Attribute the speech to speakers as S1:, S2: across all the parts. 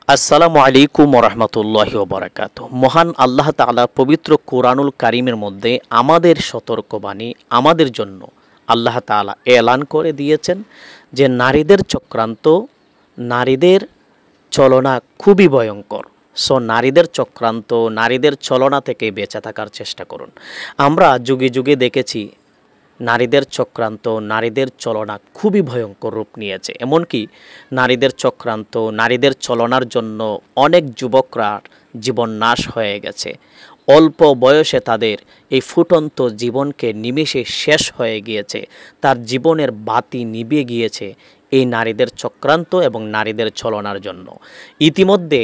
S1: আসসালামু আলাইকুম ওরহমতুল্লাহি ওবারাকাতুহু। মহান আল্লাহ তাআলা পবিত্র কোরআনুল কারীমের মধ্যে আমাদের সতর্কবাণী আমাদের জন্য আল্লাহ তাআলা এলান করে দিয়েছেন যে নারীদের চক্রান্ত, নারীদের ছলনা খুবই ভয়ঙ্কর। সো নারীদের চক্রান্ত, নারীদের ছলনা থেকে বেঁচে থাকার চেষ্টা করুন। আমরা যুগে যুগে দেখেছি নারীদের চক্রান্ত, নারীদের ছলনা খুবই ভয়ঙ্কর রূপ নিয়েছে। এমনকি নারীদের চক্রান্ত, নারীদের ছলনার জন্য অনেক যুবকরা জীবন নাশ হয়ে গেছে। অল্প বয়সে তাদের এই ফুটন্ত জীবনকে নিমেষে শেষ হয়ে গিয়েছে, তার জীবনের বাতি নিভে গিয়েছে এই নারীদের চক্রান্ত এবং নারীদের ছলনার জন্য। ইতিমধ্যে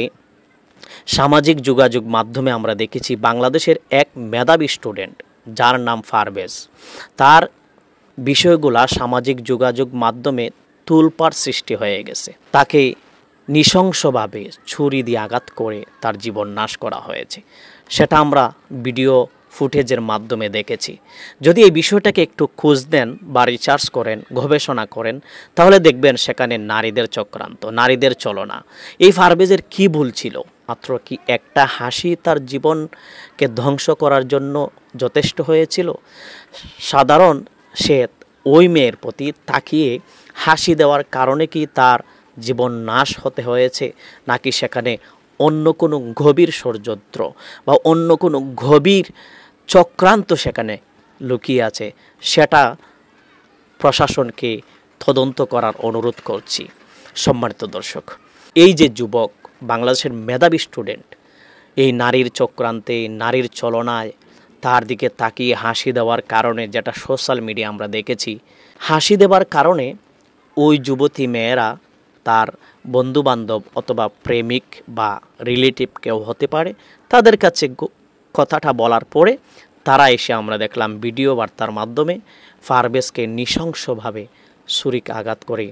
S1: সামাজিক যোগাযোগ মাধ্যমে আমরা দেখেছি বাংলাদেশের এক মেধাবী স্টুডেন্ট যার নাম ফারবেজ, তার বিষয়গুলা সামাজিক যোগাযোগ মাধ্যমে তুলপাড় সৃষ্টি হয়ে গেছে। তাকে নৃশংসভাবে ছুরি দিয়ে আঘাত করে তার জীবন নাশ করা হয়েছে। সেটা আমরা ভিডিও ফুটেজের মাধ্যমে দেখেছি। যদি এই বিষয়টাকে একটু খোঁজ দেন বা রিসার্চ করেন, গবেষণা করেন, তাহলে দেখবেন সেখানে নারীদের চক্রান্ত, নারীদের ছলনা। এই ফারবেজের কি ভুল ছিল? মাত্র কি একটা হাসি তার জীবনকে ধ্বংস করার জন্য যথেষ্ট হয়েছিল? সাধারণ সে ওই মেয়ের প্রতি তাকিয়ে হাসি দেওয়ার কারণে কি তার জীবন নাশ হতে হয়েছে, নাকি সেখানে অন্য কোনো গভীর ষড়যন্ত্র বা অন্য কোনো গভীর চক্রান্ত সেখানে লুকিয়ে আছে? সেটা প্রশাসনকে তদন্ত করার অনুরোধ করছি। সম্মানিত দর্শক, এই যে যুবক, বাংলাদেশের মেধাবী স্টুডেন্ট, এই নারীর চক্রান্তে, নারীর ছলনায় তার দিকে তাকিয়ে হাসি দেওয়ার কারণে, যেটা সোশ্যাল মিডিয়া আমরা দেখেছি, হাসি দেওয়ার কারণে ওই যুবতী মেয়েরা তার বন্ধুবান্ধব অথবা প্রেমিক বা রিলেটিভ কেউ হতে পারে, তাদের কাছে কথাটা বলার পরে তারা এসে আমরা দেখলাম ভিডিও বার্তার মাধ্যমে ফারবেজকে নৃশংসভাবে ছুরিক আঘাত করে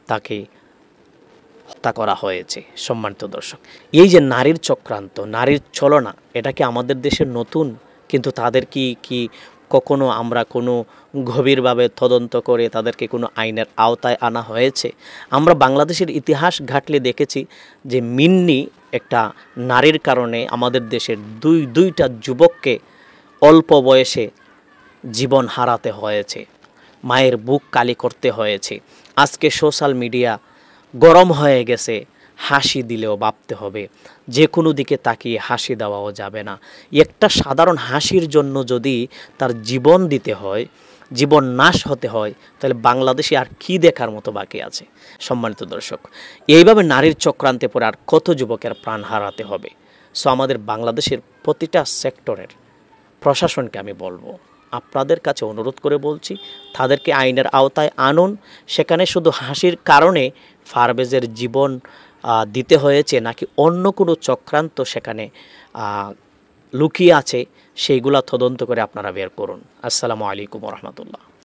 S1: তাকে হত্যা করা হয়েছে। সম্মানিত দর্শক, এই যে নারীর চক্রান্ত, নারীর ছলনা, এটা কি আমাদের দেশের নতুন? কিন্তু তাদের কি কখনো আমরা কোনো গভীরভাবে তদন্ত করে তাদেরকে কোনো আইনের আওতায় আনা হয়েছে? আমরা বাংলাদেশের ইতিহাস ঘাটলে দেখেছি যে মিন্নি একটা নারীর কারণে আমাদের দেশের দুইটা যুবককে অল্প বয়সে জীবন হারাতে হয়েছে, মায়ের বুক কালি করতে হয়েছে। আজকে সোশ্যাল মিডিয়া গরম হয়ে গেছে, হাসি দিলেও ভাবতে হবে, যে কোনো দিকে তাকিয়ে হাসি দেওয়াও যাবে না। একটা সাধারণ হাসির জন্য যদি তার জীবন দিতে হয়, জীবন নাশ হতে হয়, তাহলে বাংলাদেশে আর কি দেখার মতো বাকি আছে? সম্মানিত দর্শক, এইভাবে নারীর চক্রান্তে পড়ে আর কত যুবকের প্রাণ হারাতে হবে? সো আমাদের বাংলাদেশের প্রতিটা সেক্টরের প্রশাসনকে আমি বলবো, আপনাদের কাছে অনুরোধ করে বলছি, তাদেরকে আইনের আওতায় আনুন। সেখানে শুধু হাসির কারণে ফারবেজের জীবন দিতে হয়েছে, নাকি অন্য কোনো চক্রান্ত সেখানে লুকিয়ে আছে, সেইগুলা তদন্ত করে আপনারা বের করুন। আসসালামু আলাইকুম রহমতুল্লাহ।